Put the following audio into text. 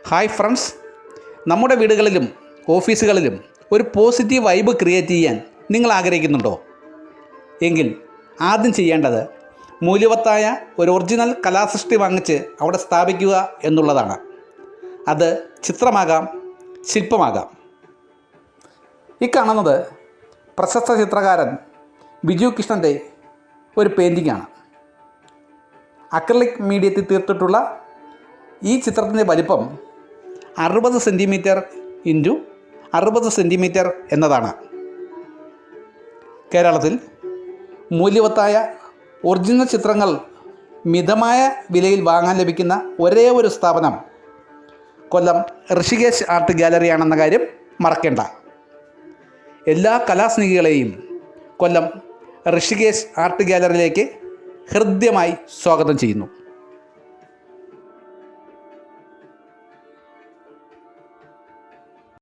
Hi friends, നമ്മുടെ വീടുകളിലും ഓഫീസുകളിലും ഒരു പോസിറ്റീവ് വൈബ് ക്രിയേറ്റ് ചെയ്യാൻ നിങ്ങൾ ആഗ്രഹിക്കുന്നുണ്ടോ? എങ്കിൽ ആദ്യം ചെയ്യേണ്ടത് മൂല്യവത്തായ ഒരു ഒറിജിനൽ കലാസൃഷ്ടി വാങ്ങിച്ച് അവിടെ സ്ഥാപിക്കുക എന്നുള്ളതാണ്. അത് ചിത്രമാകാം, ശില്പമാകാം. ഈ കാണുന്നത് പ്രശസ്ത ചിത്രകാരൻ ബിജു കൃഷ്ണൻ്റെ ഒരു പെയിൻറ്റിങ്ങാണ്. അക്രിലിക് മീഡിയത്തിൽ തീർത്തിട്ടുള്ള ഈ ചിത്രത്തിൻ്റെ വലിപ്പം 60 സെൻറ്റിമീറ്റർ ഇൻറ്റു 60 സെൻറ്റിമീറ്റർ എന്നതാണ്. കേരളത്തിൽ മൂല്യവത്തായ ഒറിജിനൽ ചിത്രങ്ങൾ മിതമായ വിലയിൽ വാങ്ങാൻ ലഭിക്കുന്ന ഒരേ ഒരു സ്ഥാപനം കൊല്ലം ഋഷികേശ് ആർട്ട് ഗാലറിയാണെന്ന കാര്യം മറക്കേണ്ട. എല്ലാ കലാസ്നേഹികളെയും കൊല്ലം ഋഷികേശ് ആർട്ട് ഗാലറിയിലേക്ക് ഹൃദ്യമായി സ്വാഗതം ചെയ്യുന്നു.